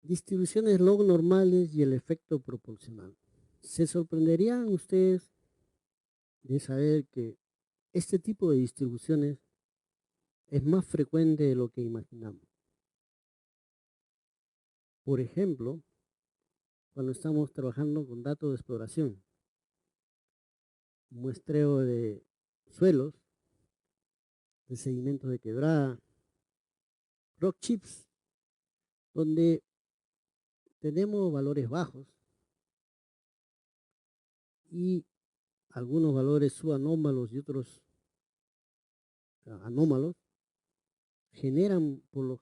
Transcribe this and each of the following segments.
Distribuciones log normales y el efecto proporcional. Se sorprenderían ustedes de saber que este tipo de distribuciones es más frecuente de lo que imaginamos. Por ejemplo, cuando estamos trabajando con datos de exploración, muestreo de suelos, de sedimentos de quebrada, rock chips, donde tenemos valores bajos y algunos valores subanómalos y otros anómalos, generan por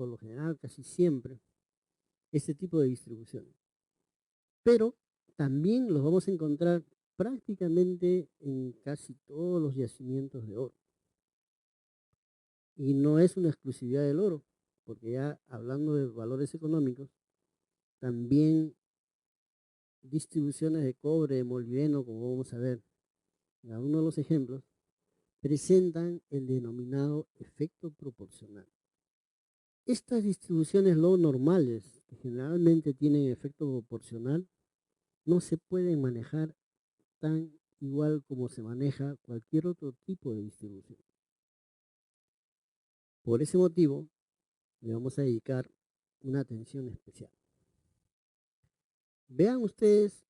lo general casi siempre este tipo de distribuciones. Pero también los vamos a encontrar prácticamente en casi todos los yacimientos de oro. Y no es una exclusividad del oro, porque ya hablando de valores económicos, también distribuciones de cobre, de molibdeno, como vamos a ver en algunos de los ejemplos, presentan el denominado efecto proporcional. Estas distribuciones log normales, que generalmente tienen efecto proporcional, no se pueden manejar tan igual como se maneja cualquier otro tipo de distribución. Por ese motivo, le vamos a dedicar una atención especial. Vean ustedes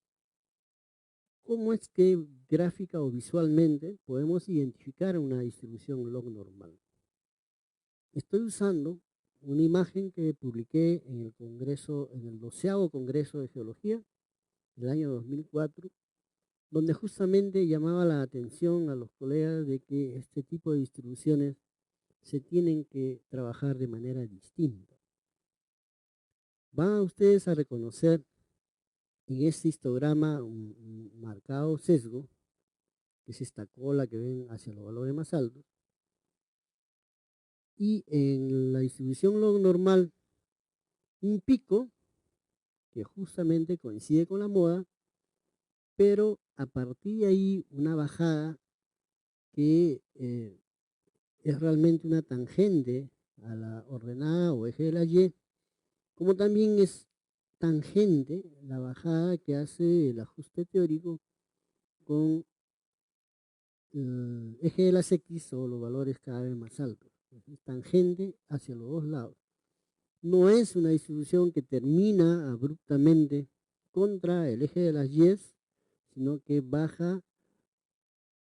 cómo es que gráfica o visualmente podemos identificar una distribución log normal. Estoy usando una imagen que publiqué en el Congreso, en el 12º Congreso de Geología, del año 2004, donde justamente llamaba la atención a los colegas de que este tipo de distribuciones se tienen que trabajar de manera distinta. Van ustedes a reconocer en este histograma un marcado sesgo, que es esta cola que ven hacia los valores más altos, y en la distribución log normal, un pico que justamente coincide con la moda, pero a partir de ahí una bajada que es realmente una tangente a la ordenada o eje de la Y, como también es tangente la bajada que hace el ajuste teórico con el eje de las X o los valores cada vez más altos. Es tangente hacia los dos lados. No es una distribución que termina abruptamente contra el eje de las Y, sino que baja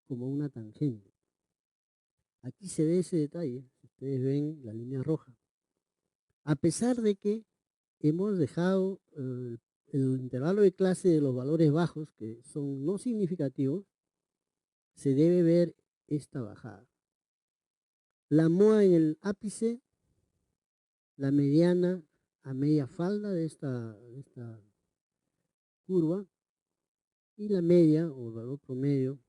como una tangente. Aquí se ve ese detalle, si ustedes ven la línea roja. A pesar de que hemos dejado el intervalo de clase de los valores bajos, que son no significativos, se debe ver esta bajada. La MOA en el ápice, la mediana a media falda de esta curva, y la media o el valor promedio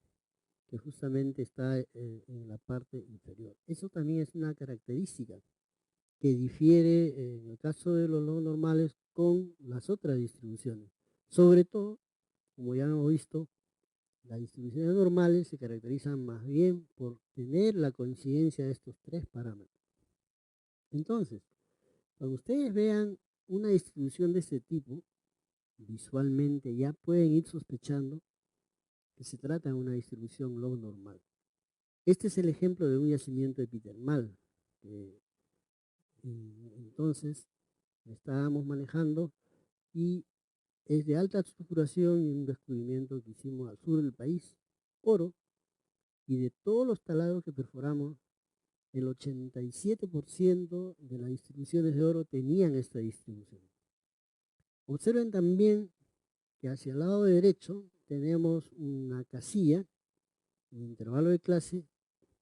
que justamente está en la parte inferior. Eso también es una característica que difiere en el caso de los log normales con las otras distribuciones. Sobre todo, como ya hemos visto, las distribuciones normales se caracterizan más bien por tener la coincidencia de estos tres parámetros. Entonces, cuando ustedes vean una distribución de este tipo, visualmente ya pueden ir sospechando que se trata de una distribución log normal. Este es el ejemplo de un yacimiento epitermal que entonces estábamos manejando y es de alta estructuración y un descubrimiento que hicimos al sur del país, oro, y de todos los talados que perforamos, el 87% de las distribuciones de oro tenían esta distribución. Observen también que hacia el lado derecho tenemos una casilla, un intervalo de clase,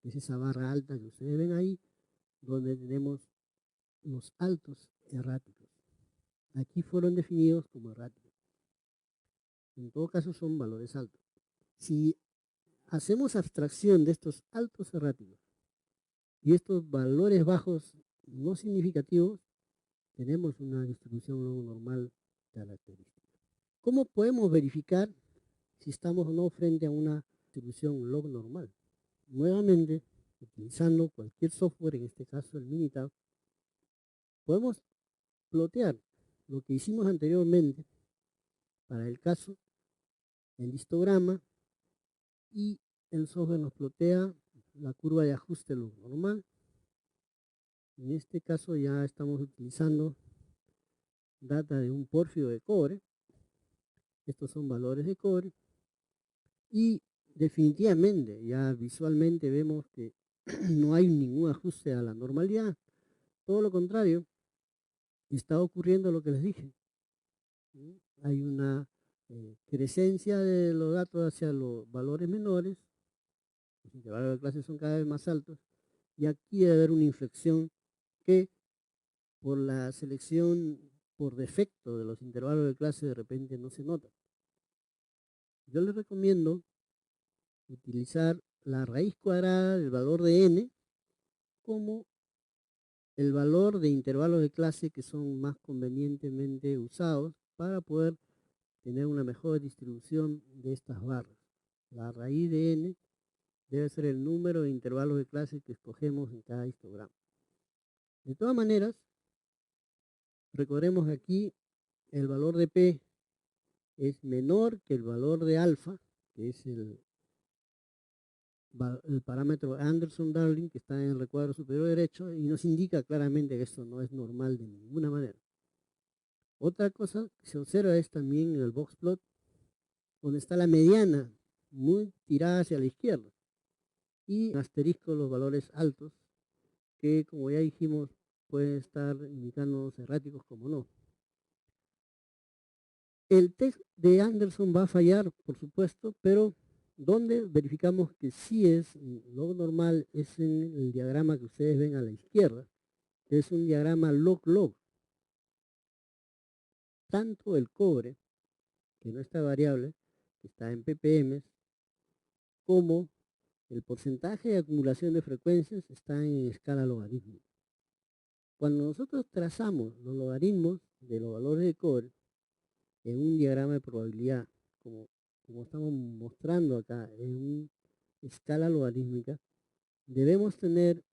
que es esa barra alta que ustedes ven ahí, donde tenemos los altos erráticos. Aquí fueron definidos como erráticos. En todo caso son valores altos. Si hacemos abstracción de estos altos erráticos y estos valores bajos no significativos, tenemos una distribución log normal característica. ¿Cómo podemos verificar si estamos o no frente a una distribución log normal? Nuevamente, utilizando cualquier software, en este caso el Minitab, podemos plotear lo que hicimos anteriormente para el caso, el histograma, y el software nos plotea la curva de ajuste log normal. En este caso ya estamos utilizando data de un pórfido de cobre. Estos son valores de cobre. Y definitivamente ya visualmente vemos que no hay ningún ajuste a la normalidad. Todo lo contrario, está ocurriendo lo que les dije. Hay una crecencia de los datos hacia los valores menores. Los intervalos de clase son cada vez más altos. Y aquí debe haber una inflexión que por la selección por defecto de los intervalos de clase de repente no se nota. Yo les recomiendo utilizar la raíz cuadrada del valor de n como el valor de intervalos de clase que son más convenientemente usados para poder tener una mejor distribución de estas barras. La raíz de n debe ser el número de intervalos de clase que escogemos en cada histograma. De todas maneras, recordemos que aquí el valor de P es menor que el valor de alfa, que es el parámetro Anderson-Darling, que está en el recuadro superior derecho, y nos indica claramente que esto no es normal de ninguna manera. Otra cosa que se observa es también en el box plot, donde está la mediana muy tirada hacia la izquierda, y en asterisco los valores altos, que como ya dijimos, pueden estar indicándonos erráticos como no. El test de Anderson va a fallar, por supuesto, pero donde verificamos que sí es log normal es en el diagrama que ustedes ven a la izquierda, que es un diagrama log-log. Tanto el cobre, que no está variable, que está en ppm, como el porcentaje de acumulación de frecuencias está en escala logarítmica. Cuando nosotros trazamos los logaritmos de los valores de cobre en un diagrama de probabilidad, como estamos mostrando acá en una escala logarítmica, debemos tener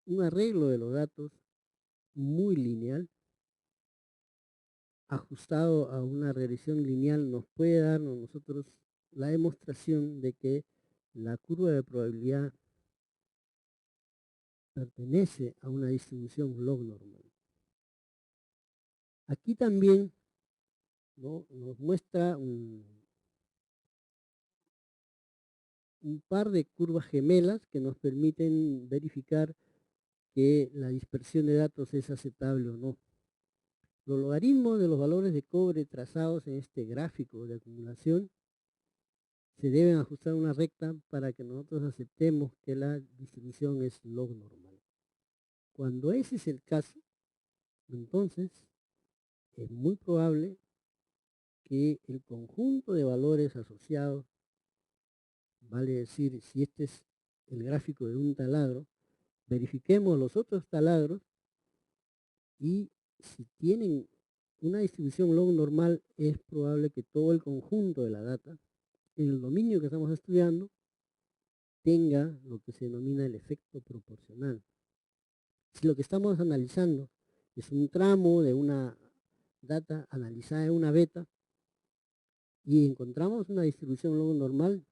un arreglo de los datos muy lineal, ajustado a una regresión lineal. Nos puede darnos nosotros la demostración de que la curva de probabilidad pertenece a una distribución log normal. Aquí también, ¿no?, nos muestra un par de curvas gemelas que nos permiten verificar que la dispersión de datos es aceptable o no. Los logaritmos de los valores de cobre trazados en este gráfico de acumulación se deben ajustar a una recta para que nosotros aceptemos que la distribución es log normal. Cuando ese es el caso, entonces es muy probable que el conjunto de valores asociados, vale decir, si este es el gráfico de un taladro, verifiquemos los otros taladros y si tienen una distribución log normal, es probable que todo el conjunto de la data en el dominio que estamos estudiando tenga lo que se denomina el efecto proporcional. Si lo que estamos analizando es un tramo de una data analizada en una beta y encontramos una distribución log normal,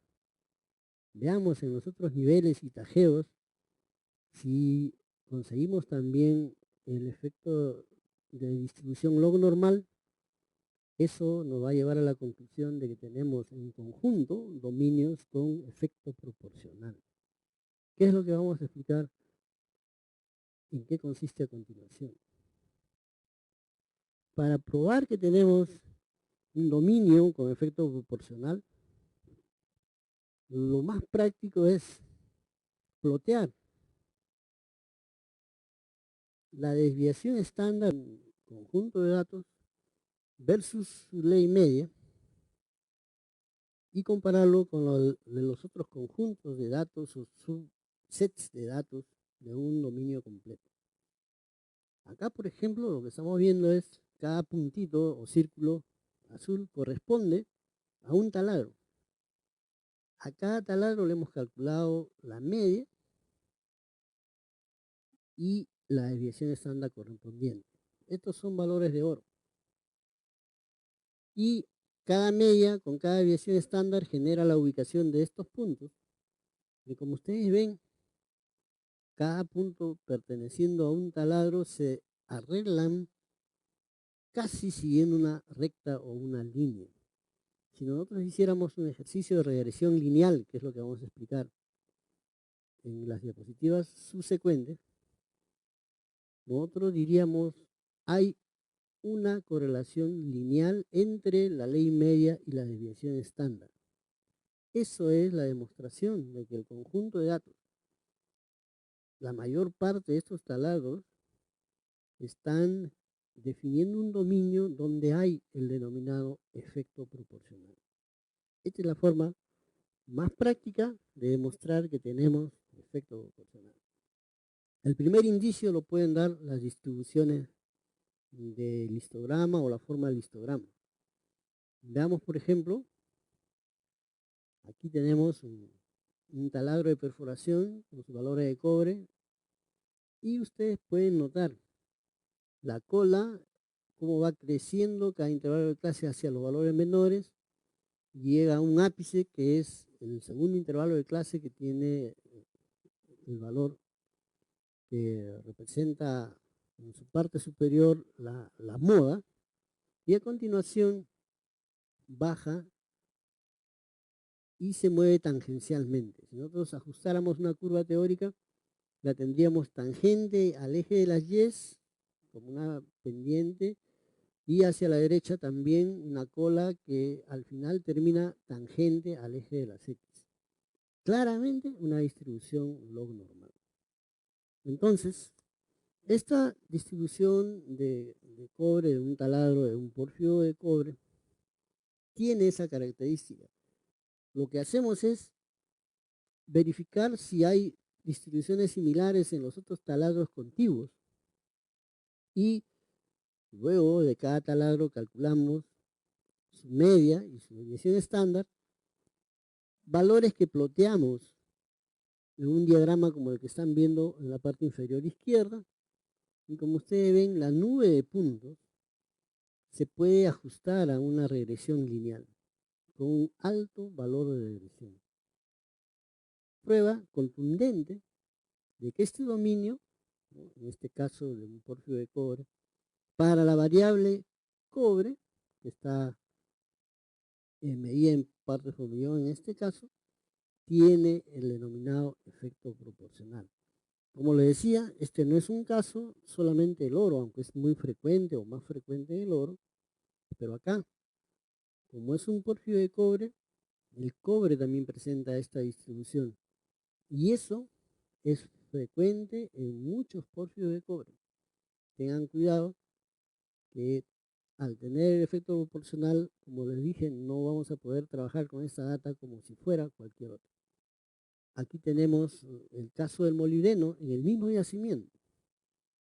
veamos en los otros niveles y tajeos si conseguimos también el efecto de distribución log normal. Eso nos va a llevar a la conclusión de que tenemos en conjunto dominios con efecto proporcional. ¿Qué es lo que vamos a explicar? ¿En qué consiste a continuación? Para probar que tenemos un dominio con efecto proporcional, lo más práctico es plotear la desviación estándar en conjunto de datos versus su ley media y compararlo con los otros conjuntos de datos o subsets de datos de un dominio completo. Acá, por ejemplo, lo que estamos viendo es cada puntito o círculo azul corresponde a un taladro. A cada taladro le hemos calculado la media y la desviación estándar correspondiente. Estos son valores de oro. Y cada media con cada desviación estándar genera la ubicación de estos puntos. Y como ustedes ven, cada punto perteneciendo a un taladro se arreglan casi siguiendo una recta o una línea. Si nosotros hiciéramos un ejercicio de regresión lineal, que es lo que vamos a explicar en las diapositivas subsecuentes, nosotros diríamos, hay una correlación lineal entre la ley media y la desviación estándar. Eso es la demostración de que el conjunto de datos, la mayor parte de estos taladros, están definiendo un dominio donde hay el denominado efecto proporcional. Esta es la forma más práctica de demostrar que tenemos efecto proporcional. El primer indicio lo pueden dar las distribuciones del histograma o la forma del histograma. Veamos, por ejemplo, aquí tenemos un taladro de perforación con sus valores de cobre y ustedes pueden notar la cola, cómo va creciendo cada intervalo de clase hacia los valores menores, llega a un ápice que es el segundo intervalo de clase que tiene el valor que representa en su parte superior la moda, y a continuación baja y se mueve tangencialmente. Si nosotros ajustáramos una curva teórica, la tendríamos tangente al eje de las Y, como una pendiente, y hacia la derecha también una cola que al final termina tangente al eje de las X. Claramente una distribución log normal. Entonces, esta distribución de cobre, de un taladro, de un pórfido de cobre, tiene esa característica. Lo que hacemos es verificar si hay distribuciones similares en los otros taladros contiguos y luego de cada taladro calculamos su media y su desviación estándar, valores que ploteamos en un diagrama como el que están viendo en la parte inferior izquierda, y como ustedes ven, la nube de puntos se puede ajustar a una regresión lineal con un alto valor de regresión. Prueba contundente de que este dominio, ¿no?, en este caso de un pórfido de cobre, para la variable cobre, que está medida en partes por millón en este caso, tiene el denominado efecto proporcional. Como les decía, este no es un caso solamente del oro, aunque es muy frecuente o más frecuente del oro, pero acá, como es un pórfido de cobre, el cobre también presenta esta distribución. Y eso es frecuente en muchos pórfidos de cobre. Tengan cuidado que al tener el efecto proporcional, como les dije, no vamos a poder trabajar con esta data como si fuera cualquier otra. Aquí tenemos el caso del molibdeno en el mismo yacimiento.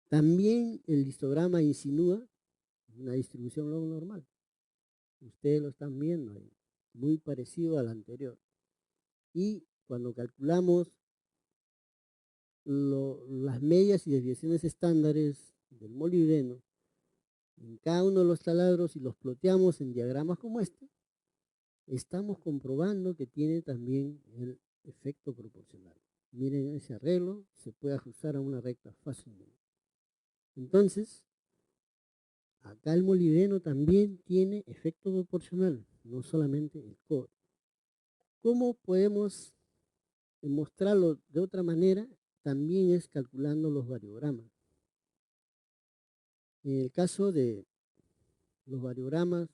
También el histograma insinúa una distribución log normal. Ustedes lo están viendo ahí, muy parecido al anterior. Y cuando calculamos las medias y desviaciones estándares del molibdeno en cada uno de los taladros y los ploteamos en diagramas como este, estamos comprobando que tiene también el efecto proporcional. Miren ese arreglo, se puede ajustar a una recta fácilmente. Entonces, acá el molibdeno también tiene efecto proporcional, no solamente el cobre. ¿Cómo podemos mostrarlo de otra manera? También es calculando los variogramas. En el caso de los variogramas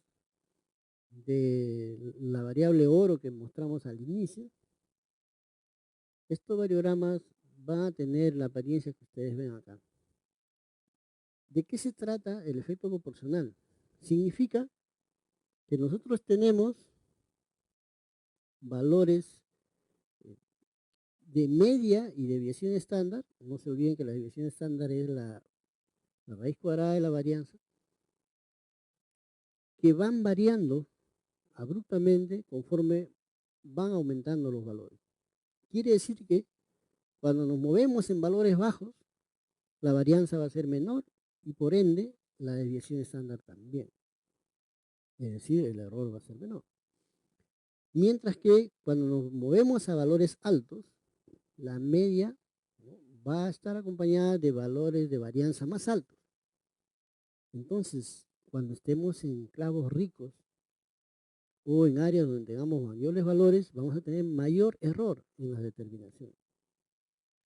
de la variable oro que mostramos al inicio, estos variogramas van a tener la apariencia que ustedes ven acá. ¿De qué se trata el efecto proporcional? Significa que nosotros tenemos valores de media y desviación estándar. No se olviden que la desviación estándar es la raíz cuadrada de la varianza, que van variando abruptamente conforme van aumentando los valores. Quiere decir que cuando nos movemos en valores bajos, la varianza va a ser menor y por ende la desviación estándar también. es decir, el error va a ser menor. Mientras que cuando nos movemos a valores altos, la media, ¿no?, va a estar acompañada de valores de varianza más altos. Entonces, cuando estemos en clavos ricos o en áreas donde tengamos mayores valores, vamos a tener mayor error en la determinación.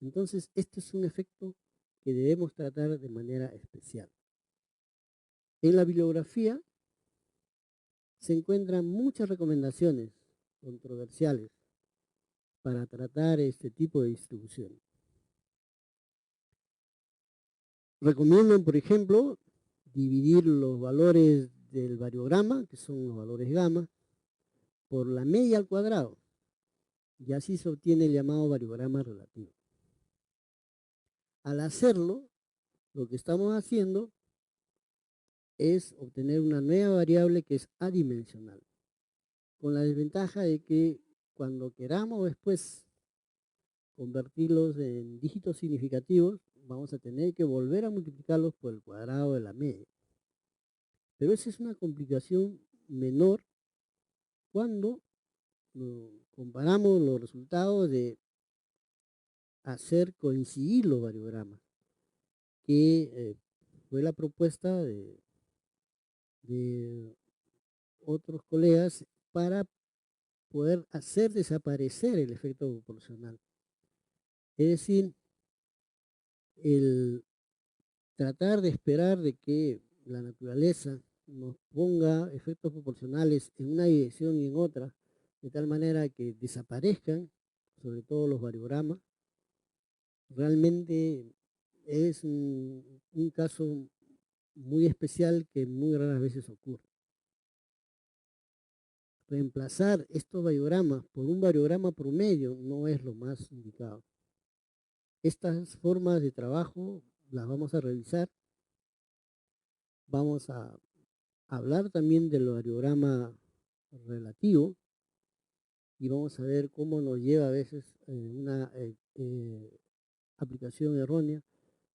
Entonces, este es un efecto que debemos tratar de manera especial. En la bibliografía se encuentran muchas recomendaciones controversiales para tratar este tipo de distribución. Recomiendan, por ejemplo, dividir los valores del variograma, que son los valores gamma, por la media al cuadrado, y así se obtiene el llamado variograma relativo. Al hacerlo, lo que estamos haciendo es obtener una nueva variable que es adimensional, con la desventaja de que cuando queramos después convertirlos en dígitos significativos, vamos a tener que volver a multiplicarlos por el cuadrado de la media. Pero esa es una complicación menor cuando comparamos los resultados de hacer coincidir los variogramas, que fue la propuesta de otros colegas para poder hacer desaparecer el efecto proporcional. Es decir, el tratar de esperar de que la naturaleza nos ponga efectos proporcionales en una dirección y en otra, de tal manera que desaparezcan, sobre todo los variogramas, realmente es un caso muy especial que muy raras veces ocurre. Reemplazar estos variogramas por un variograma promedio no es lo más indicado. Estas formas de trabajo las vamos a revisar. Vamos a hablar también del variograma relativo y vamos a ver cómo nos lleva a veces una aplicación errónea.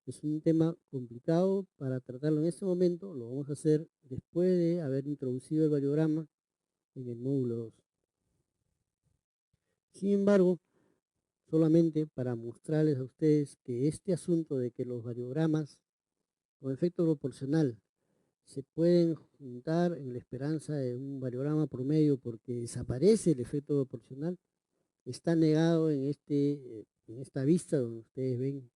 Es un tema complicado para tratarlo en este momento. Lo vamos a hacer después de haber introducido el variograma en el módulo 2. Sin embargo, solamente para mostrarles a ustedes que este asunto de que los variogramas con efecto proporcional se pueden juntar en la esperanza de un variograma promedio porque desaparece el efecto proporcional, está negado en esta vista donde ustedes ven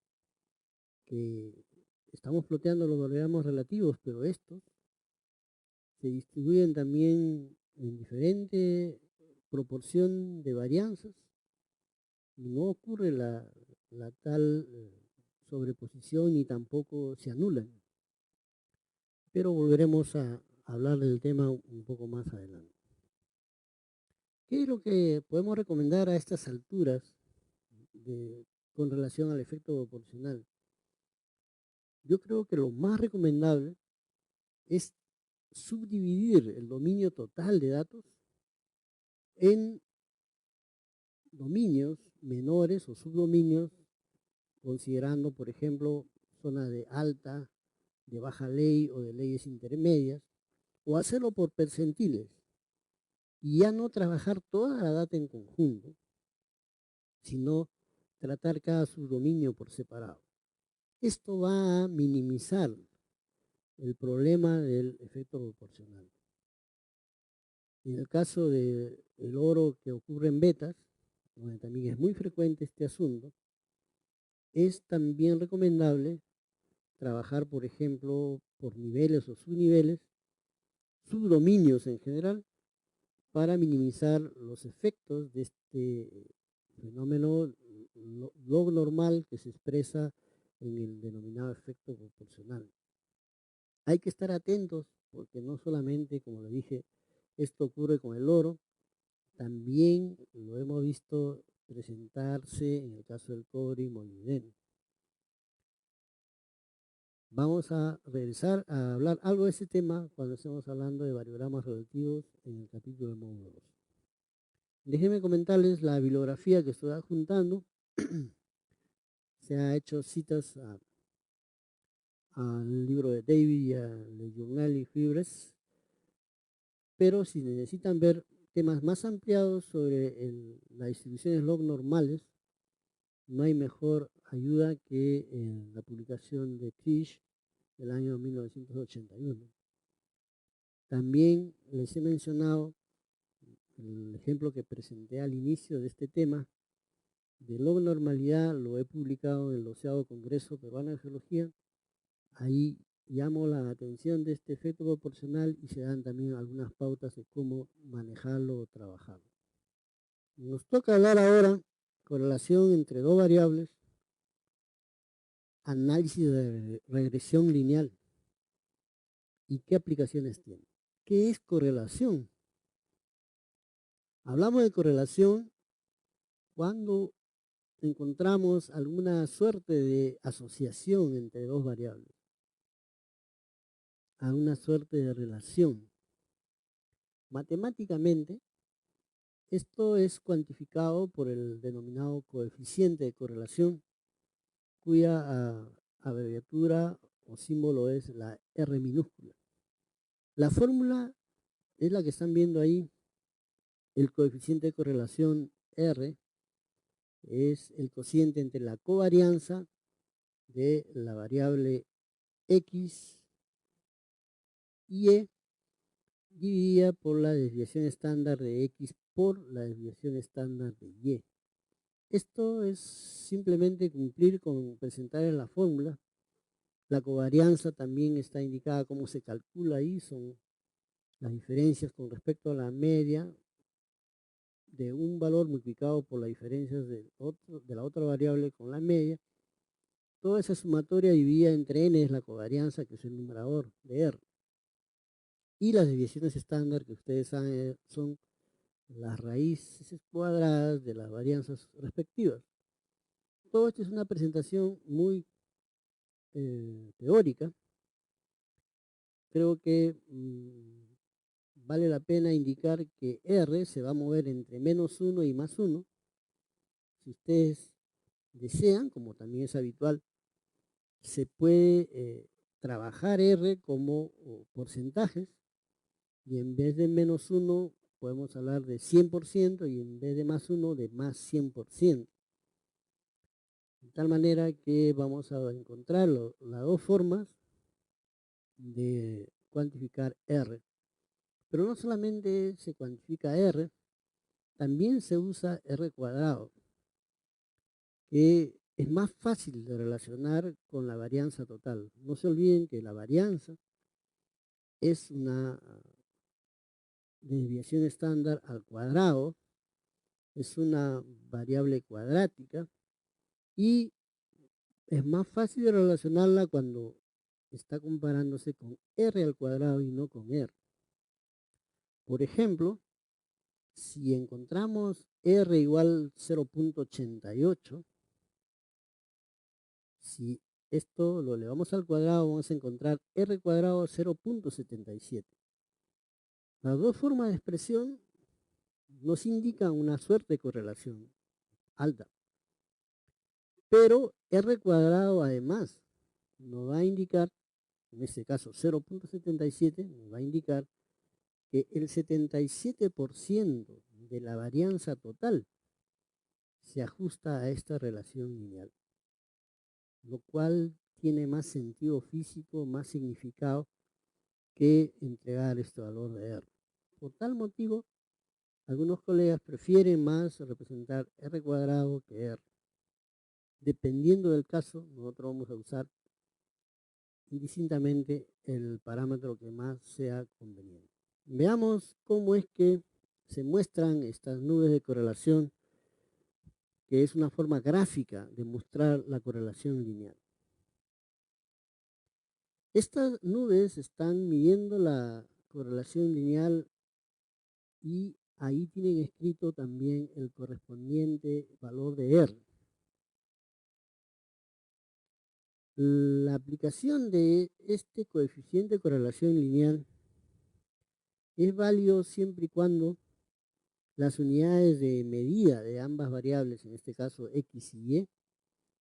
que estamos ploteando los variogramas relativos, pero estos se distribuyen también en diferente proporción de varianzas y no ocurre la tal sobreposición ni tampoco se anulan. Pero volveremos a hablar del tema un poco más adelante. ¿Qué es lo que podemos recomendar a estas alturas con relación al efecto proporcional? Yo creo que lo más recomendable es subdividir el dominio total de datos en dominios menores o subdominios, considerando, por ejemplo, zonas de alta, de baja ley o de leyes intermedias, o hacerlo por percentiles, y ya no trabajar toda la data en conjunto, sino tratar cada subdominio por separado. Esto va a minimizar el problema del efecto proporcional. En el caso del oro que ocurre en betas, donde también es muy frecuente este asunto, es también recomendable trabajar, por ejemplo, por niveles o subniveles, subdominios en general, para minimizar los efectos de este fenómeno log normal que se expresa en el denominado efecto proporcional. Hay que estar atentos porque no solamente, como le dije, esto ocurre con el oro, también lo hemos visto presentarse en el caso del cobre y molibdeno. Vamos a regresar a hablar algo de ese tema cuando estemos hablando de variogramas relativos en el capítulo de módulo 2. Déjenme comentarles la bibliografía que estoy adjuntando. Se ha hecho citas al libro de David y a Le Journal y Fibres. pero si necesitan ver temas más ampliados sobre las distribuciones log normales, no hay mejor ayuda que la publicación de Krish del año 1981. También les he mencionado el ejemplo que presenté al inicio de este tema de log normalidad, lo he publicado en el 12º Congreso Peruano de Geología. Ahí llamo la atención de este efecto proporcional y se dan también algunas pautas de cómo manejarlo o trabajarlo. Nos toca hablar ahora correlación entre dos variables, análisis de regresión lineal y qué aplicaciones tiene. ¿Qué es correlación? Hablamos de correlación cuando encontramos alguna suerte de asociación entre dos variables, alguna suerte de relación. Matemáticamente, esto es cuantificado por el denominado coeficiente de correlación, cuya abreviatura o símbolo es la R minúscula. La fórmula es la que están viendo ahí. El coeficiente de correlación R es el cociente entre la covarianza de la variable X y E dividida por la desviación estándar de X por la desviación estándar de Y. Esto es simplemente cumplir con presentar en la fórmula. La covarianza también está indicada cómo se calcula ahí, son las diferencias con respecto a la media de un valor multiplicado por las diferencias de la otra variable con la media. Toda esa sumatoria dividida entre n es la covarianza, que es el numerador de R. Y las desviaciones estándar, que ustedes saben, son las raíces cuadradas de las varianzas respectivas. Todo esto es una presentación muy teórica. Creo que vale la pena indicar que R se va a mover entre -1 y +1. Si ustedes desean, como también es habitual, se puede trabajar R como porcentajes, y en vez de -1 podemos hablar de 100% y en vez de +1 de más 100%. De tal manera que vamos a encontrar las dos formas de cuantificar R. Pero no solamente se cuantifica R, también se usa R cuadrado, que es más fácil de relacionar con la varianza total. No se olviden que la varianza es una desviación estándar al cuadrado, es una variable cuadrática y es más fácil de relacionarla cuando está comparándose con R al cuadrado y no con R. Por ejemplo, si encontramos R igual 0.88, si esto lo elevamos al cuadrado, vamos a encontrar R cuadrado 0.77. Las dos formas de expresión nos indican una suerte de correlación alta. Pero R cuadrado además nos va a indicar, en este caso 0.77, nos va a indicar que el 77% de la varianza total se ajusta a esta relación lineal, lo cual tiene más sentido físico, más significado que entregar este valor de R. Por tal motivo, algunos colegas prefieren más representar R cuadrado que R. Dependiendo del caso, nosotros vamos a usar indistintamente el parámetro que más sea conveniente. Veamos cómo es que se muestran estas nubes de correlación, que es una forma gráfica de mostrar la correlación lineal. Estas nubes están midiendo la correlación lineal y ahí tienen escrito también el correspondiente valor de R. La aplicación de este coeficiente de correlación lineal es válido siempre y cuando las unidades de medida de ambas variables, en este caso X y Y,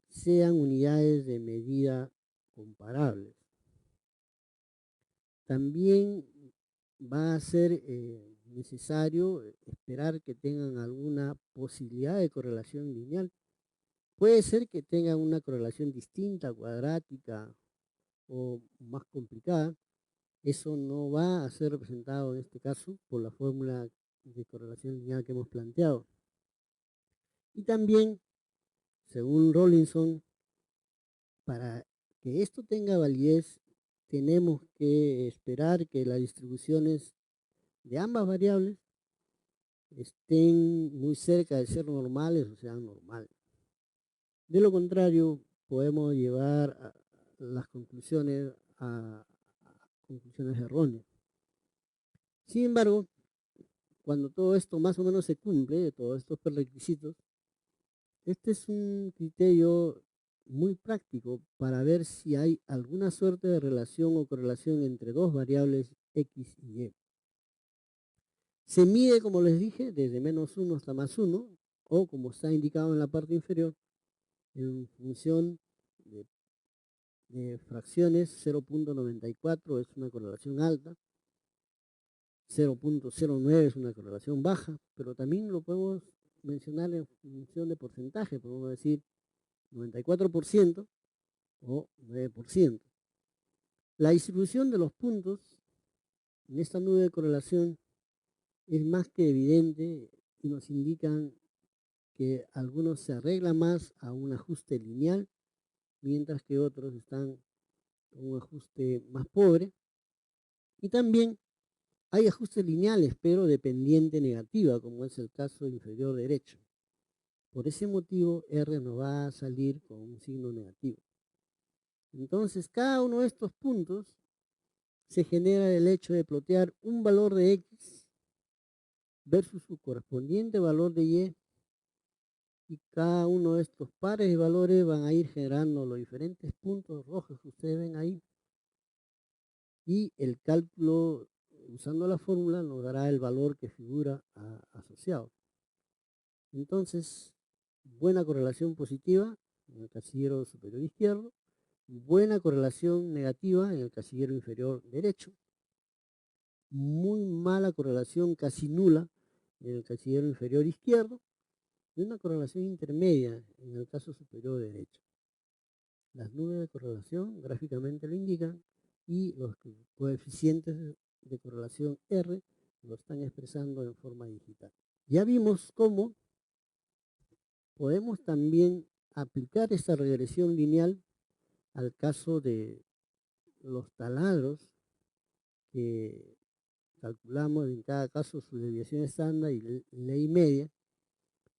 sean unidades de medida comparables. También va a ser necesario esperar que tengan alguna posibilidad de correlación lineal. Puede ser que tengan una correlación distinta, cuadrática o más complicada. Eso no va a ser representado en este caso por la fórmula de correlación lineal que hemos planteado. Y también, según Rawlinson, para que esto tenga validez, tenemos que esperar que las distribuciones de ambas variables estén muy cerca de ser normales o sean normales. De lo contrario, podemos llevar las conclusiones a conclusiones erróneas. Sin embargo, cuando todo esto más o menos se cumple, todos estos prerequisitos, este es un criterio muy práctico para ver si hay alguna suerte de relación o correlación entre dos variables X y Y. Se mide, como les dije, desde -1 hasta +1, o como está indicado en la parte inferior, en función de fracciones. 0.94 es una correlación alta, 0.09 es una correlación baja, pero también lo podemos mencionar en función de porcentaje, podemos decir 94% o 9%. La distribución de los puntos en esta nube de correlación es más que evidente y nos indican que algunos se arreglan más a un ajuste lineal, mientras que otros están con un ajuste más pobre. Y también hay ajustes lineales, pero de pendiente negativa, como es el caso inferior derecho. Por ese motivo, R nos va a salir con un signo negativo. Entonces, cada uno de estos puntos se genera el hecho de plotear un valor de X versus su correspondiente valor de Y, y cada uno de estos pares de valores van a ir generando los diferentes puntos rojos que ustedes ven ahí, y el cálculo usando la fórmula nos dará el valor que figura asociado. Entonces, buena correlación positiva en el casillero superior izquierdo, buena correlación negativa en el casillero inferior derecho, muy mala correlación, casi nula, en el casillero inferior izquierdo, y una correlación intermedia en el caso superior derecho. Las nubes de correlación gráficamente lo indican, y los coeficientes de correlación R lo están expresando en forma digital. Ya vimos cómo podemos también aplicar esta regresión lineal al caso de los taladros, que calculamos en cada caso su desviación estándar y ley media,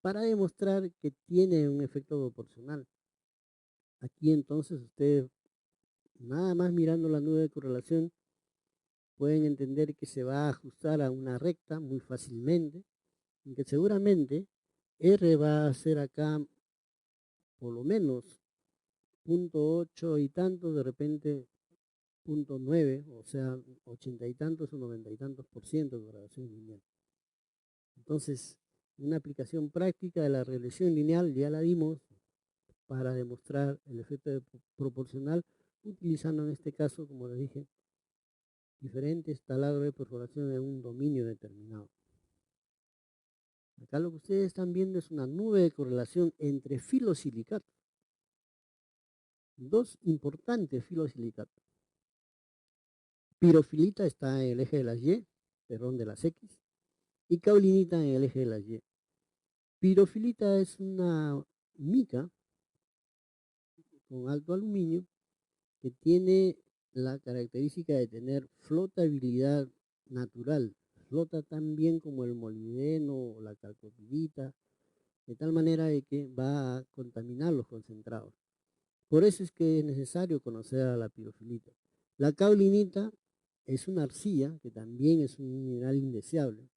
para demostrar que tiene un efecto proporcional. Aquí entonces ustedes, nada más mirando la nube de correlación, pueden entender que se va a ajustar a una recta muy fácilmente, y que seguramente R va a ser acá por lo menos 0.8 y tantos, de repente 0.9, o sea, 80 y tantos o 90 y tantos por ciento de correlación lineal. Entonces, una aplicación práctica de la regresión lineal ya la dimos para demostrar el efecto proporcional, utilizando en este caso, como les dije, diferentes taladros de perforación en un dominio determinado. Acá lo que ustedes están viendo es una nube de correlación entre filosilicatos, dos importantes filosilicatos. Pirofilita está en el eje de las Y, perdón, de las X, y caulinita en el eje de las Y. Pirofilita es una mica con alto aluminio que tiene la característica de tener flotabilidad natural. Flota tan bien como el molibdeno o la calcopirita, de tal manera de que va a contaminar los concentrados. Por eso es que es necesario conocer a la pirofilita. La caulinita es una arcilla que también es un mineral indeseable.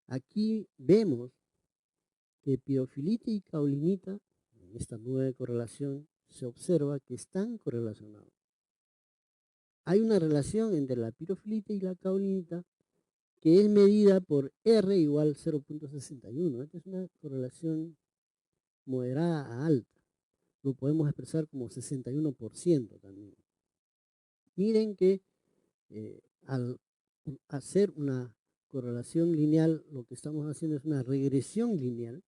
Aquí vemos que pirofilita y caulinita, en esta nube de correlación, se observa que están correlacionados. Hay una relación entre la pirofilita y la caulinita que es medida por R igual 0.61. Esta es una correlación moderada a alta. Lo podemos expresar como 61% también. Miren que al hacer una correlación lineal, lo que estamos haciendo es una regresión lineal,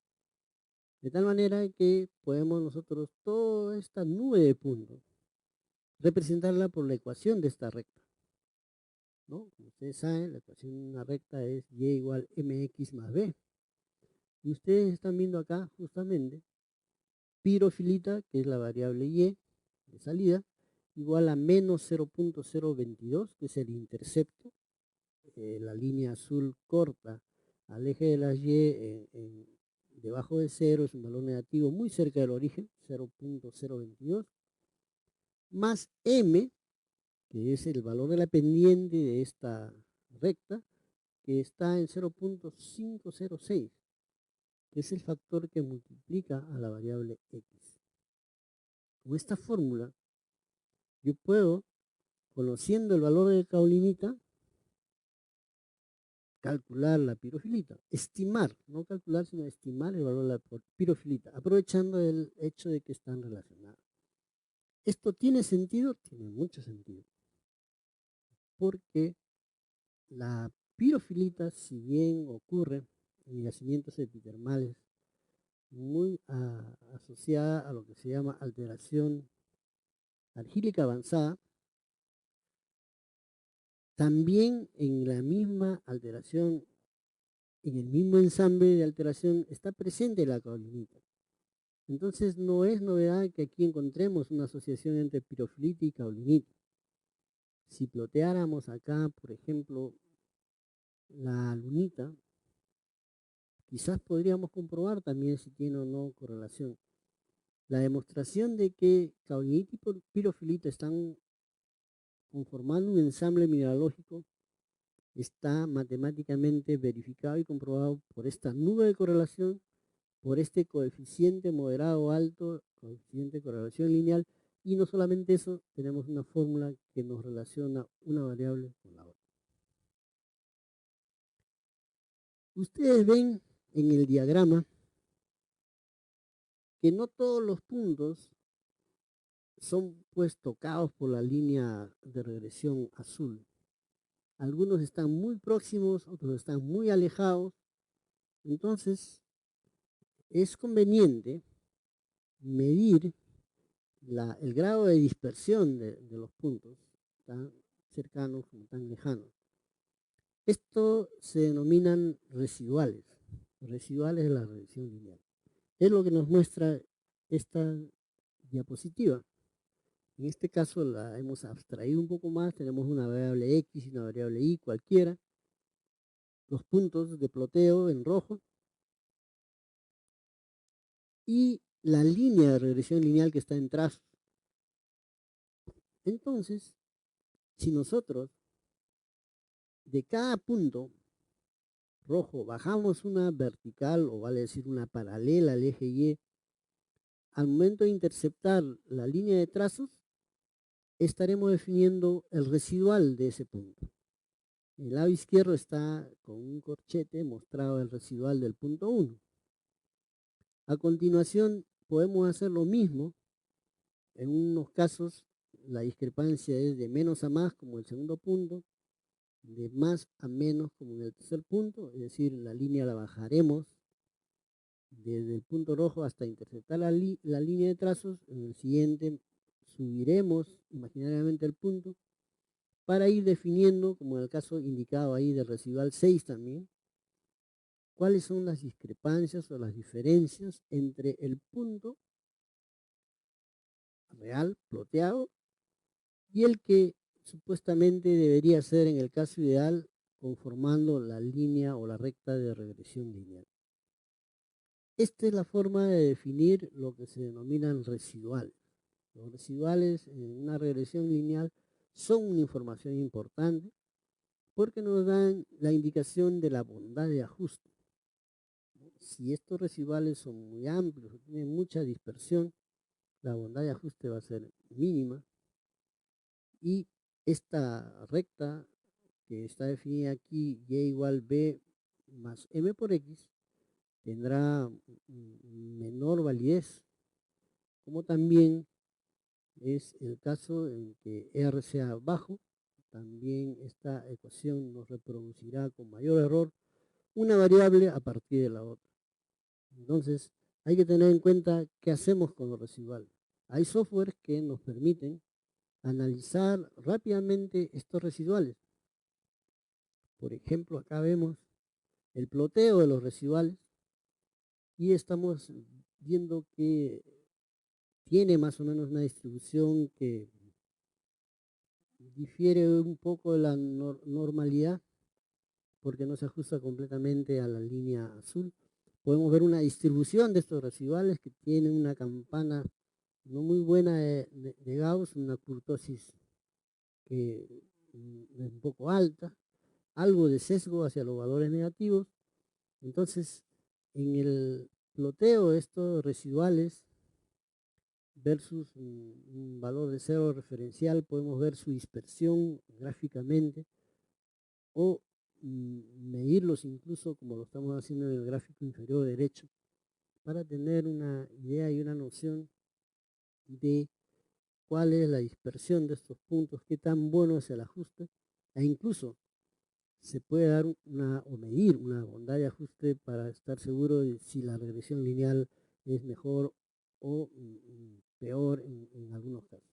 de tal manera que podemos nosotros toda esta nube de puntos representarla por la ecuación de esta recta, ¿no? Como ustedes saben, la ecuación de una recta es y igual mx más b. Y ustedes están viendo acá justamente pirofilita, que es la variable y de salida, igual a menos 0.022, que es el intercepto. La línea azul corta al eje de las y debajo de 0, es un valor negativo muy cerca del origen, 0.022, más m, que es el valor de la pendiente de esta recta, que está en 0.506, que es el factor que multiplica a la variable x. Con esta fórmula, yo puedo, conociendo el valor de caulinita, calcular la pirofilita, estimar, no calcular, sino estimar el valor de la pirofilita, aprovechando el hecho de que están relacionadas. ¿Esto tiene sentido? Tiene mucho sentido, porque la pirofilita, si bien ocurre en yacimientos epitermales, muy asociada a lo que se llama alteración argílica avanzada, también en la misma alteración, en el mismo ensamble de alteración, está presente la caulinita. Entonces no es novedad que aquí encontremos una asociación entre pirofilita y caulinita. Si ploteáramos acá, por ejemplo, la lunita, quizás podríamos comprobar también si tiene o no correlación. La demostración de que caulinita y pirofilita están conformando un ensamble mineralógico está matemáticamente verificado y comprobado por esta nube de correlación, por este coeficiente moderado alto, coeficiente de correlación lineal, y no solamente eso, tenemos una fórmula que nos relaciona una variable con la otra. Ustedes ven en el diagrama que no todos los puntos son pues tocados por la línea de regresión azul. Algunos están muy próximos, otros están muy alejados. Entonces, es conveniente medir el grado de dispersión de los puntos, tan cercanos como tan lejanos. Esto se denominan residuales de la regresión lineal. Es lo que nos muestra esta diapositiva. En este caso la hemos abstraído un poco más, tenemos una variable x y una variable y cualquiera, los puntos de ploteo en rojo y la línea de regresión lineal que está en trazos. Entonces, si nosotros de cada punto rojo bajamos una vertical, o vale decir una paralela al eje y, al momento de interceptar la línea de trazos, estaremos definiendo el residual de ese punto. En el lado izquierdo está con un corchete mostrado el residual del punto 1. A continuación podemos hacer lo mismo. En unos casos la discrepancia es de menos a más, como el segundo punto, de más a menos, como en el tercer punto, es decir, la línea la bajaremos desde el punto rojo hasta interceptar la línea de trazos. En el siguiente subiremos imaginariamente el punto para ir definiendo, como en el caso indicado ahí del residual 6 también, cuáles son las discrepancias o las diferencias entre el punto real, ploteado, y el que supuestamente debería ser en el caso ideal conformando la línea o la recta de regresión lineal. Esta es la forma de definir lo que se denominan residuales. Los residuales en una regresión lineal son una información importante porque nos dan la indicación de la bondad de ajuste. Si estos residuales son muy amplios o tienen mucha dispersión, la bondad de ajuste va a ser mínima y esta recta que está definida aquí, y igual b más m por x, tendrá menor validez, como también es el caso en que R sea bajo, también esta ecuación nos reproducirá con mayor error una variable a partir de la otra. Entonces, hay que tener en cuenta qué hacemos con los residuales. Hay softwares que nos permiten analizar rápidamente estos residuales. Por ejemplo, acá vemos el ploteo de los residuales y estamos viendo que tiene más o menos una distribución que difiere un poco de la normalidad porque no se ajusta completamente a la línea azul. Podemos ver una distribución de estos residuales que tienen una campana no muy buena de Gauss, una kurtosis que es un poco alta, algo de sesgo hacia los valores negativos. Entonces, en el ploteo de estos residuales versus un valor de cero referencial, podemos ver su dispersión gráficamente o medirlos incluso como lo estamos haciendo en el gráfico inferior derecho para tener una idea y una noción de cuál es la dispersión de estos puntos, qué tan bueno es el ajuste e incluso se puede dar o medir una bondad de ajuste para estar seguro de si la regresión lineal es mejor o peor en algunos casos.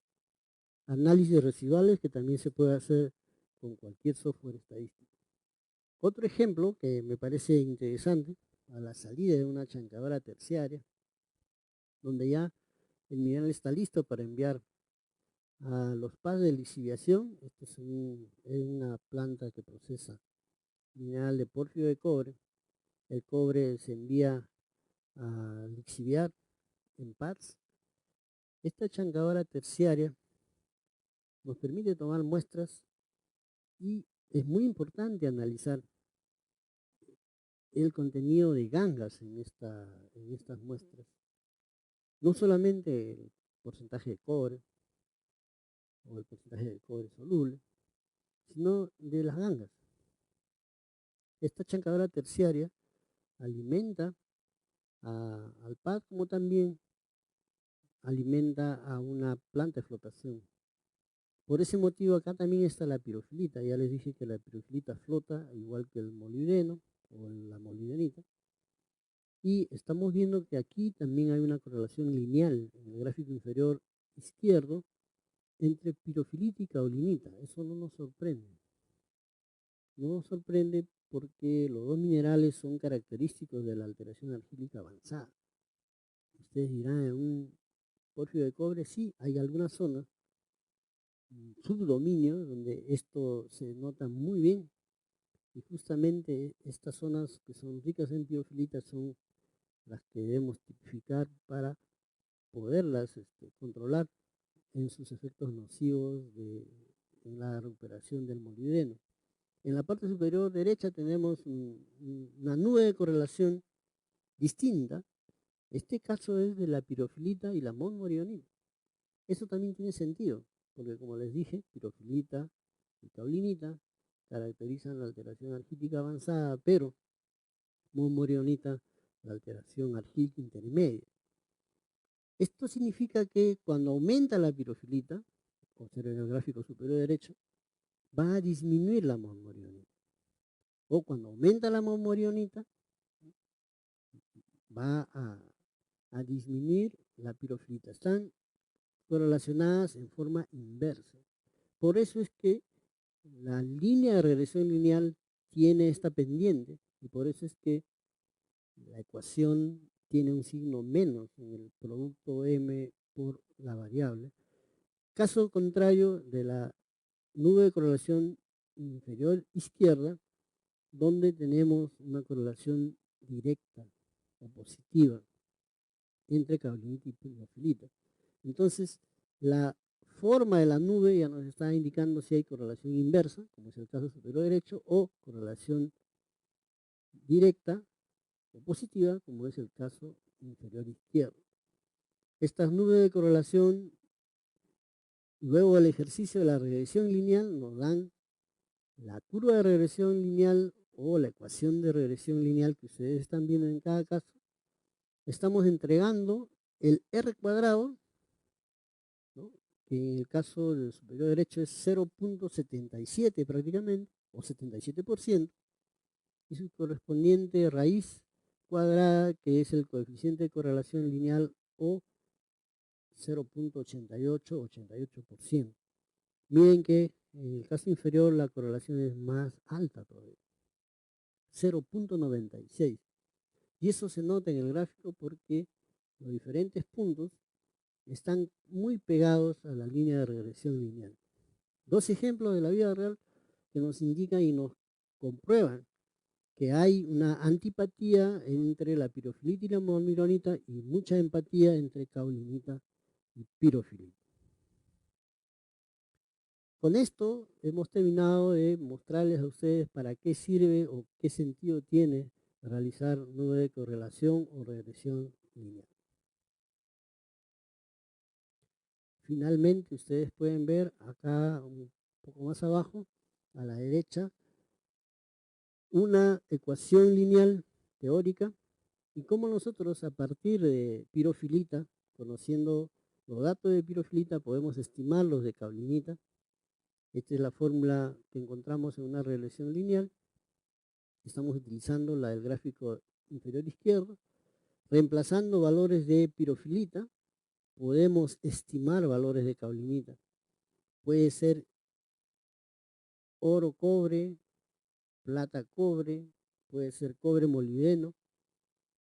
Análisis residuales que también se puede hacer con cualquier software estadístico. Otro ejemplo que me parece interesante, a la salida de una chancadora terciaria, donde ya el mineral está listo para enviar a los pads de lixiviación. Esta es una planta que procesa mineral de porfio de cobre. El cobre se envía a lixiviar en pads. Esta chancadora terciaria nos permite tomar muestras y es muy importante analizar el contenido de gangas en estas muestras. No solamente el porcentaje de cobre o el porcentaje de cobre soluble, sino de las gangas. Esta chancadora terciaria alimenta al pad como también alimenta a una planta de flotación. Por ese motivo acá también está la pirofilita. Ya les dije que la pirofilita flota igual que el molibdeno o la molibdenita. Y estamos viendo que aquí también hay una correlación lineal en el gráfico inferior izquierdo entre pirofilita y caolinita. Eso no nos sorprende. No nos sorprende porque los dos minerales son característicos de la alteración argílica avanzada. Ustedes dirán, en un porfio de cobre sí hay algunas zonas, subdominios, donde esto se nota muy bien. Y justamente estas zonas que son ricas en pirofilita son las que debemos tipificar para poderlas controlar en sus efectos nocivos en la recuperación del molibdeno. En la parte superior derecha tenemos una nube de correlación distinta. Este caso es de la pirofilita y la montmorillonita. Eso también tiene sentido, porque como les dije, pirofilita y caulinita caracterizan la alteración argítica avanzada, pero montmorillonita la alteración argílica intermedia. Esto significa que cuando aumenta la pirofilita, observen el gráfico superior derecho, va a disminuir la montmorillonita. O cuando aumenta la montmorillonita, va a disminuir la pirofilita. Están correlacionadas en forma inversa. Por eso es que la línea de regresión lineal tiene esta pendiente y por eso es que la ecuación tiene un signo menos en el producto M por la variable. Caso contrario de la nube de correlación inferior izquierda, donde tenemos una correlación directa o positiva entre caolinita y pirofilita. Entonces, la forma de la nube ya nos está indicando si hay correlación inversa, como es el caso superior derecho, o correlación directa o positiva, como es el caso inferior izquierdo. Estas nubes de correlación, luego del ejercicio de la regresión lineal, nos dan la curva de regresión lineal o la ecuación de regresión lineal que ustedes están viendo en cada caso. Estamos entregando el R cuadrado, ¿no?, que en el caso del superior derecho es 0.77 prácticamente, o 77%, y su correspondiente raíz cuadrada, que es el coeficiente de correlación lineal, o 0.88%. Miren que en el caso inferior la correlación es más alta todavía, 0.96. Y eso se nota en el gráfico porque los diferentes puntos están muy pegados a la línea de regresión lineal. Dos ejemplos de la vida real que nos indican y nos comprueban que hay una antipatía entre la pirofilita y la momeronita y mucha empatía entre caulinita y pirofilita. Con esto hemos terminado de mostrarles a ustedes para qué sirve o qué sentido tiene realizar nube de correlación o regresión lineal. Finalmente, ustedes pueden ver acá un poco más abajo, a la derecha, una ecuación lineal teórica y cómo nosotros a partir de pirofilita, conociendo los datos de pirofilita, podemos estimar los de caulinita. Esta es la fórmula que encontramos en una regresión lineal. Estamos utilizando la del gráfico inferior izquierdo. Reemplazando valores de pirofilita, podemos estimar valores de caulinita. Puede ser oro, cobre, plata, cobre, puede ser cobre, molibdeno.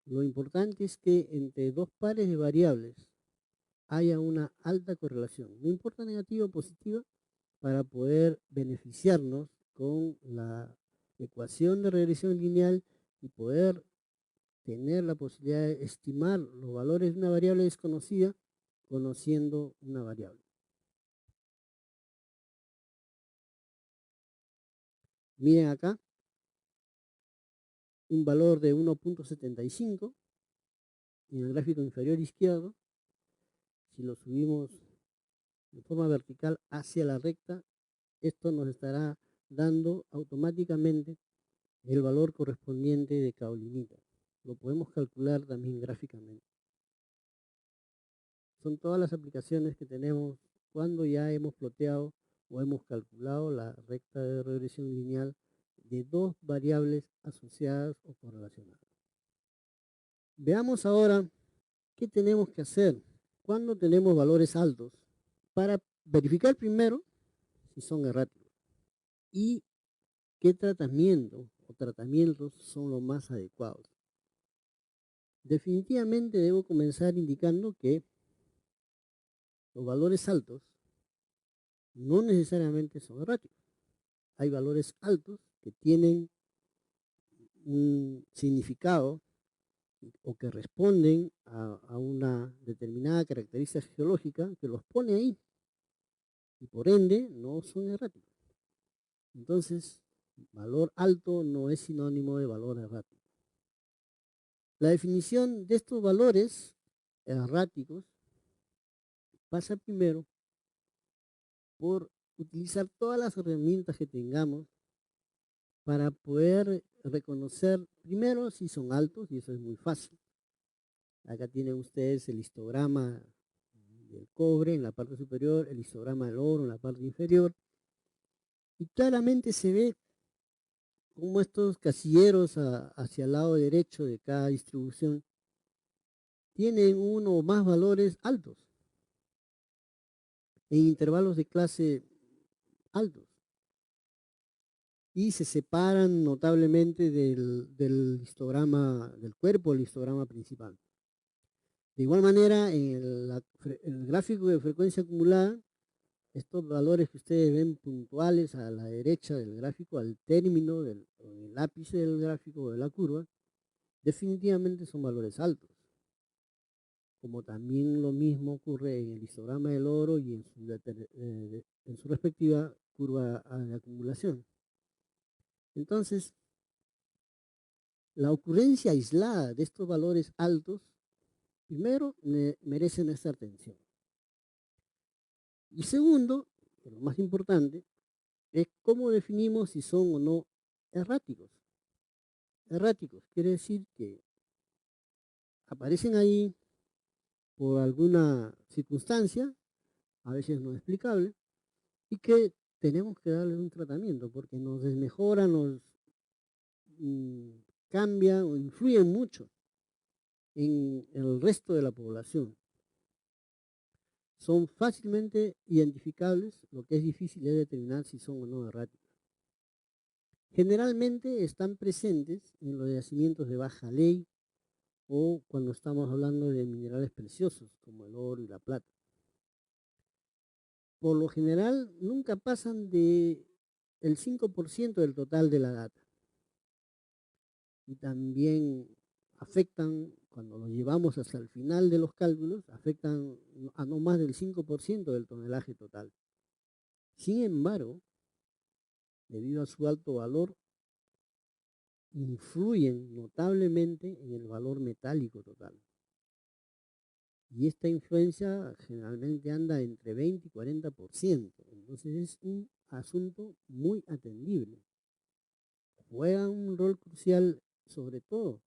Lo importante es que entre dos pares de variables haya una alta correlación, no importa negativa o positiva, para poder beneficiarnos con la ecuación de regresión lineal y poder tener la posibilidad de estimar los valores de una variable desconocida conociendo una variable. Miren acá, un valor de 1.75 en el gráfico inferior izquierdo. Si lo subimos de forma vertical hacia la recta, esto nos estará dando automáticamente el valor correspondiente de caulinita. Lo podemos calcular también gráficamente. Son todas las aplicaciones que tenemos cuando ya hemos ploteado o hemos calculado la recta de regresión lineal de dos variables asociadas o correlacionadas. Veamos ahora qué tenemos que hacer cuando tenemos valores altos para verificar primero si son erráticos y qué tratamiento o tratamientos son los más adecuados. Definitivamente debo comenzar indicando que los valores altos no necesariamente son erráticos. Hay valores altos que tienen un significado o que responden a una determinada característica geológica que los pone ahí y por ende no son erráticos. Entonces, valor alto no es sinónimo de valor errático. La definición de estos valores erráticos pasa primero por utilizar todas las herramientas que tengamos para poder reconocer primero si son altos, y eso es muy fácil. Acá tienen ustedes el histograma del cobre en la parte superior, el histograma del oro en la parte inferior, y claramente se ve cómo estos casilleros hacia el lado derecho de cada distribución tienen uno o más valores altos, en intervalos de clase altos, y se separan notablemente del histograma del cuerpo, el histograma principal. De igual manera, en el gráfico de frecuencia acumulada, estos valores que ustedes ven puntuales a la derecha del gráfico, al término del ápice del gráfico o de la curva, definitivamente son valores altos. Como también lo mismo ocurre en el histograma del oro y en su respectiva curva de acumulación. Entonces, la ocurrencia aislada de estos valores altos, primero, merece nuestra atención. Y segundo, lo más importante, es cómo definimos si son o no erráticos. Erráticos quiere decir que aparecen ahí por alguna circunstancia a veces no explicable, y que tenemos que darle un tratamiento porque nos desmejora, nos mm, cambia o influye mucho en el resto de la población. Son fácilmente identificables, lo que es difícil es determinar si son o no erráticos. Generalmente están presentes en los yacimientos de baja ley o cuando estamos hablando de minerales preciosos como el oro y la plata. Por lo general nunca pasan de el 5% del total de la data. Y también afectan, cuando los llevamos hasta el final de los cálculos, afectan a no más del 5% del tonelaje total. Sin embargo, debido a su alto valor, influyen notablemente en el valor metálico total. Y esta influencia generalmente anda entre 20 y 40%. Entonces es un asunto muy atendible. Juega un rol crucial, sobre todo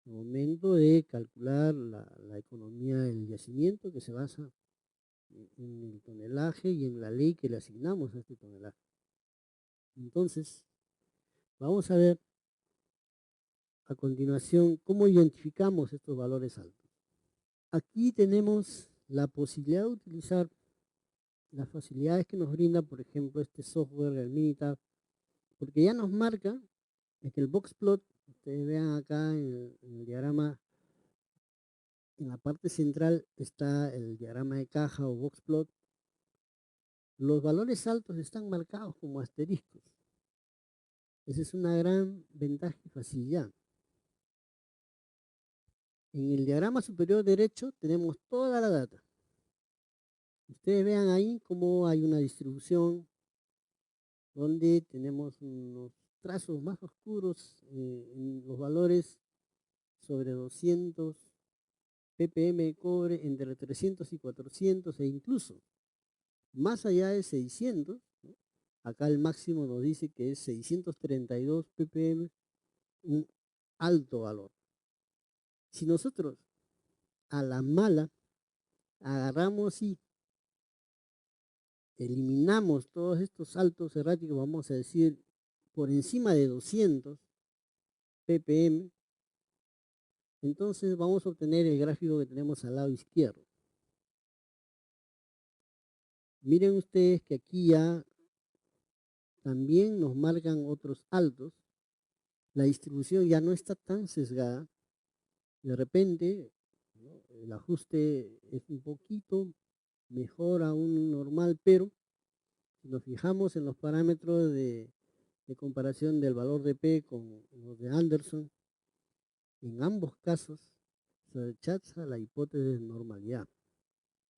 en el momento de calcular la economía del yacimiento, que se basa en el tonelaje y en la ley que le asignamos a este tonelaje. Entonces, vamos a ver a continuación cómo identificamos estos valores altos. Aquí tenemos la posibilidad de utilizar las facilidades que nos brinda, por ejemplo, este software, el Minitab, porque ya nos marca en que el boxplot, ustedes vean acá en el diagrama, en la parte central está el diagrama de caja o boxplot. Los valores altos están marcados como asteriscos. Esa es una gran ventaja y facilidad. En el diagrama superior derecho tenemos toda la data. Ustedes vean ahí cómo hay una distribución donde tenemos unos trazos más oscuros en los valores sobre 200 ppm de cobre, entre 300 y 400 e incluso más allá de 600, ¿no? Acá el máximo nos dice que es 632 ppm, un alto valor. Si nosotros a la mala agarramos y eliminamos todos estos altos erráticos, vamos a decir por encima de 200 ppm, entonces vamos a obtener el gráfico que tenemos al lado izquierdo. Miren ustedes que aquí ya también nos marcan otros altos. La distribución ya no está tan sesgada. De repente, ¿no?, el ajuste es un poquito mejor a un normal, pero si nos fijamos en los parámetros de comparación del valor de P con los de Anderson, en ambos casos se rechaza la hipótesis de normalidad.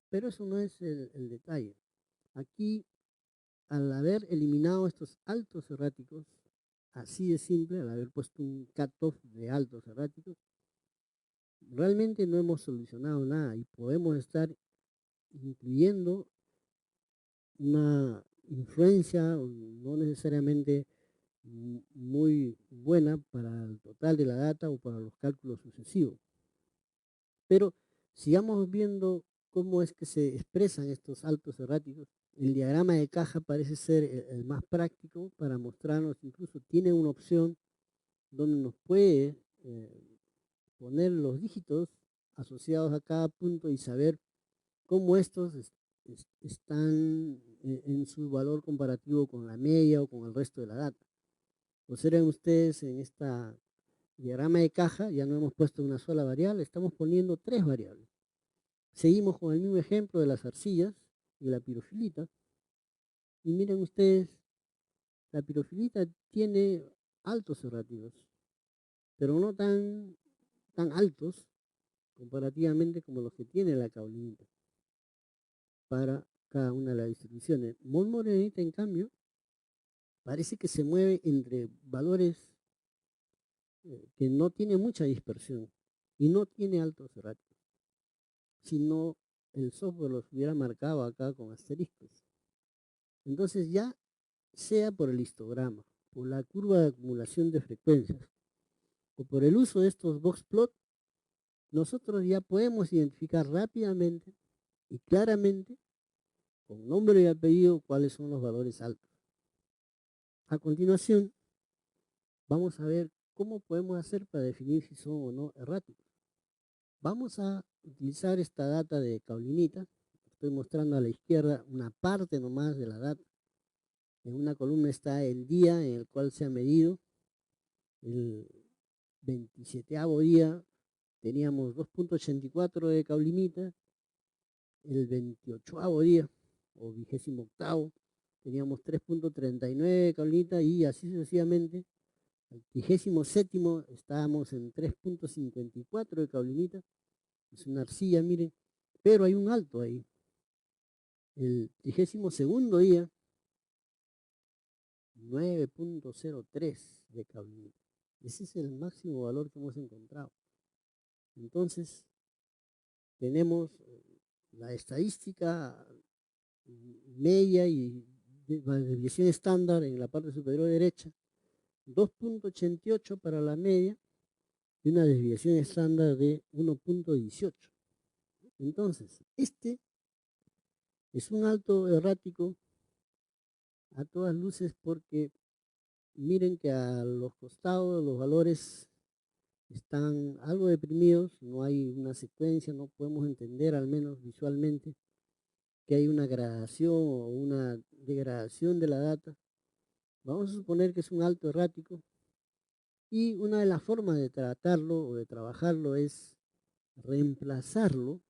Pero eso no es el detalle. Aquí, al haber eliminado estos altos erráticos, así de simple, al haber puesto un cutoff de altos erráticos, realmente no hemos solucionado nada y podemos estar incluyendo una influencia no necesariamente muy buena para el total de la data o para los cálculos sucesivos. Pero sigamos viendo cómo es que se expresan estos altos erráticos. El diagrama de caja parece ser el más práctico para mostrarnos, incluso tiene una opción donde nos puede poner los dígitos asociados a cada punto y saber cómo estos están en su valor comparativo con la media o con el resto de la data. Observen ustedes en esta diagrama de caja, ya no hemos puesto una sola variable, estamos poniendo 3 variables. Seguimos con el mismo ejemplo de las arcillas y la pirofilita. Y miren ustedes, la pirofilita tiene altos erráticos, pero no tan altos comparativamente como los que tiene la caulinita para cada una de las distribuciones. Morenita, en cambio, parece que se mueve entre valores que no tiene mucha dispersión y no tiene altos erráticos. Si no, el software los hubiera marcado acá con asteriscos. Entonces ya sea por el histograma, por la curva de acumulación de frecuencias o por el uso de estos boxplot, nosotros ya podemos identificar rápidamente y claramente con nombre y apellido cuáles son los valores altos. A continuación, vamos a ver cómo podemos hacer para definir si son o no erráticos. Vamos a utilizar esta data de Caulinita. Estoy mostrando a la izquierda una parte nomás de la data. En una columna está el día en el cual se ha medido. El 27º día teníamos 2.84 de Caulinita. El 28º día o 28º teníamos 3.39 de Caulinita y así sucesivamente. Al 37º estábamos en 3.54 de Caulinita. Es una arcilla, miren, pero hay un alto ahí. El 32º día, 9.03 de Caulinita. Ese es el máximo valor que hemos encontrado. Entonces, tenemos la estadística media y desviación estándar en la parte superior derecha, 2.88 para la media y una desviación estándar de 1.18. Entonces, este es un alto errático a todas luces porque miren que a los costados los valores están algo deprimidos, no hay una secuencia, no podemos entender al menos visualmente que hay una gradación o una degradación de la data. Vamos a suponer que es un alto errático y una de las formas de tratarlo o de trabajarlo es reemplazarlo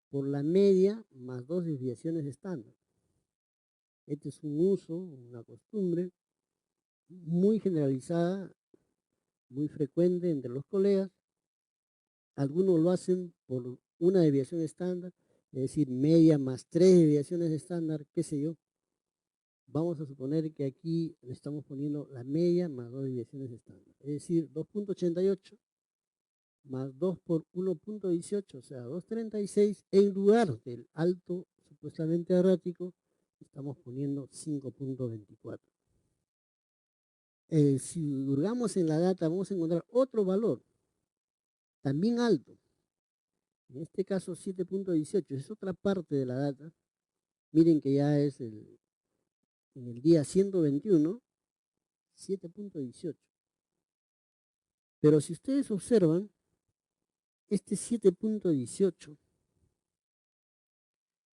por la media más 2 desviaciones estándar. Este es un uso, una costumbre muy generalizada, muy frecuente entre los colegas. Algunos lo hacen por una desviación estándar, es decir, media más 3 desviaciones estándar, qué sé yo. Vamos a suponer que aquí le estamos poniendo la media más 2 desviaciones estándar, es decir, 2.88 más 2 por 1.18, o sea, 2.36, en lugar del alto supuestamente errático, estamos poniendo 5.24. Si hurgamos en la data, vamos a encontrar otro valor, también alto. En este caso 7.18, es otra parte de la data. Miren que ya es en el día 121, 7.18. Pero si ustedes observan, este 7.18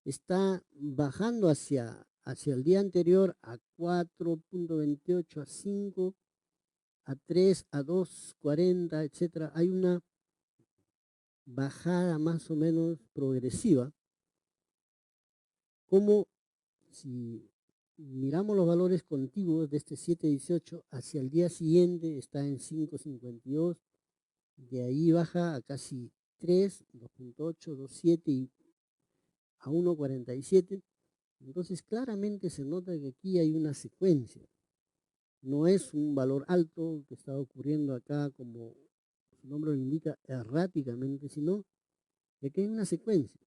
está bajando hacia el día anterior a 4.28, a 5, a 3, a 2.40, etcétera. Hay una bajada más o menos progresiva, como si miramos los valores contiguos de este 7.18 hacia el día siguiente está en 5.52, de ahí baja a casi 3, 2.8, 2.7 y a 1.47. Entonces claramente se nota que aquí hay una secuencia. No es un valor alto que está ocurriendo acá como su nombre lo indica erráticamente, sino que aquí hay una secuencia.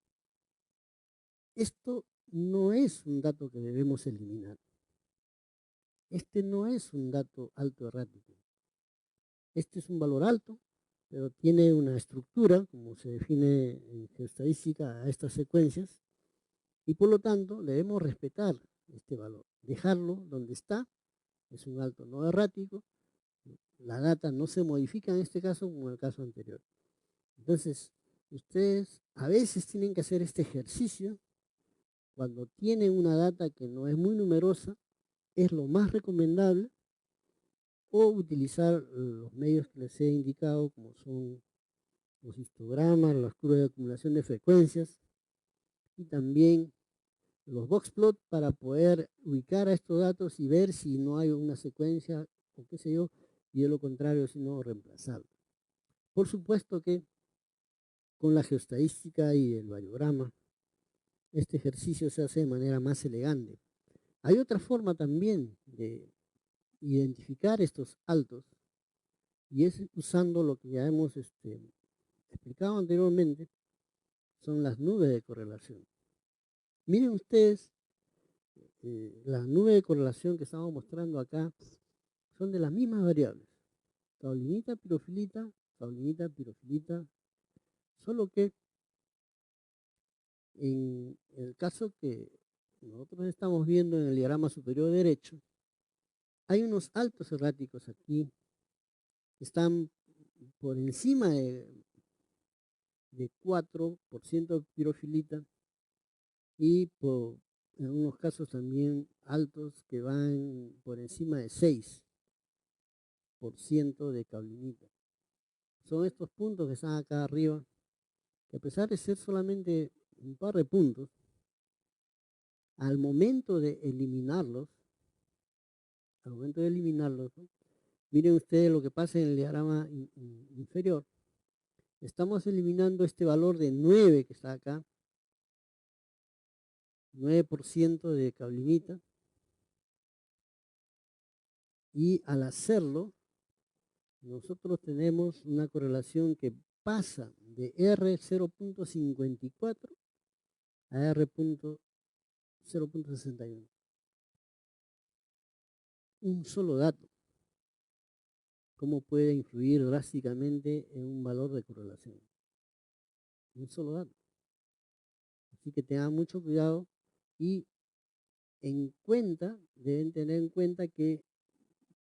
Esto no es un dato que debemos eliminar. Este no es un dato alto errático. Este es un valor alto, pero tiene una estructura, como se define en geoestadística a estas secuencias, y por lo tanto debemos respetar este valor, dejarlo donde está. Es un alto no errático, la data no se modifica en este caso como en el caso anterior. Entonces, ustedes a veces tienen que hacer este ejercicio cuando tienen una data que no es muy numerosa, es lo más recomendable, o utilizar los medios que les he indicado, como son los histogramas, las curvas de acumulación de frecuencias y también los boxplot para poder ubicar a estos datos y ver si no hay una secuencia o qué sé yo, y de lo contrario, si no, reemplazarlo. Por supuesto que con la geoestadística y el variograma, este ejercicio se hace de manera más elegante. Hay otra forma también de identificar estos altos y es usando lo que ya hemos explicado anteriormente, son las nubes de correlación. Miren ustedes, las nubes de correlación que estamos mostrando acá son de las mismas variables. Caulinita, pirofilita, solo que en el caso que nosotros estamos viendo en el diagrama superior derecho, hay unos altos erráticos aquí, están por encima de 4% de pirofilita y en unos casos también altos que van por encima de 6% de cablinita. Son estos puntos que están acá arriba, que a pesar de ser solamente un par de puntos, al momento de eliminarlos, ¿no? Miren ustedes lo que pasa en el diagrama inferior. Estamos eliminando este valor de 9 que está acá, 9% de cablinita, y al hacerlo, nosotros tenemos una correlación que pasa de R0.54 a R0.61. Un solo dato, cómo puede influir drásticamente en un valor de correlación. Un solo dato. Así que tengan mucho cuidado y deben tener en cuenta que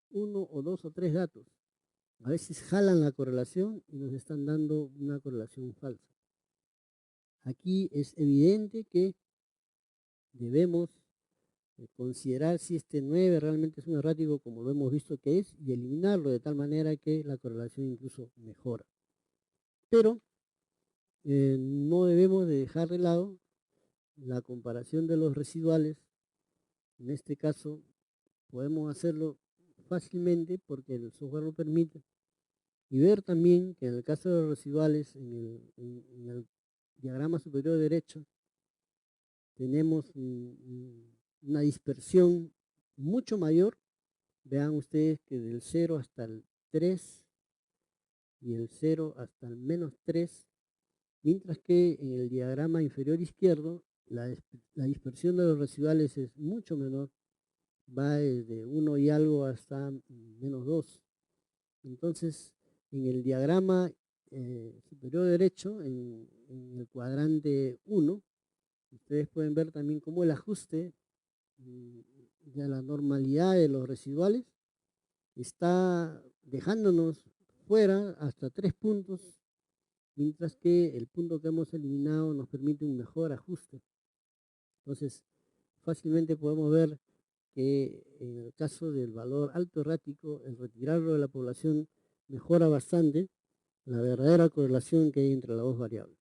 1 o 2 o 3 datos a veces jalan la correlación y nos están dando una correlación falsa. Aquí es evidente que debemos considerar si este 9 realmente es un errático como lo hemos visto que es y eliminarlo de tal manera que la correlación incluso mejora. Pero no debemos de dejar de lado la comparación de los residuales. En este caso podemos hacerlo fácilmente porque el software lo permite y ver también que en el caso de los residuales en el diagrama superior derecho tenemos una dispersión mucho mayor. Vean ustedes que del 0 hasta el 3 y el 0 hasta el -3, mientras que en el diagrama inferior izquierdo la dispersión de los residuales es mucho menor, va desde 1 y algo hasta -2. Entonces, en el diagrama superior derecho, en el cuadrante 1, ustedes pueden ver también cómo el ajuste de la normalidad de los residuales está dejándonos fuera hasta 3 puntos, mientras que el punto que hemos eliminado nos permite un mejor ajuste. Entonces, fácilmente podemos ver que en el caso del valor alto errático, el retirarlo de la población mejora bastante la verdadera correlación que hay entre las dos variables.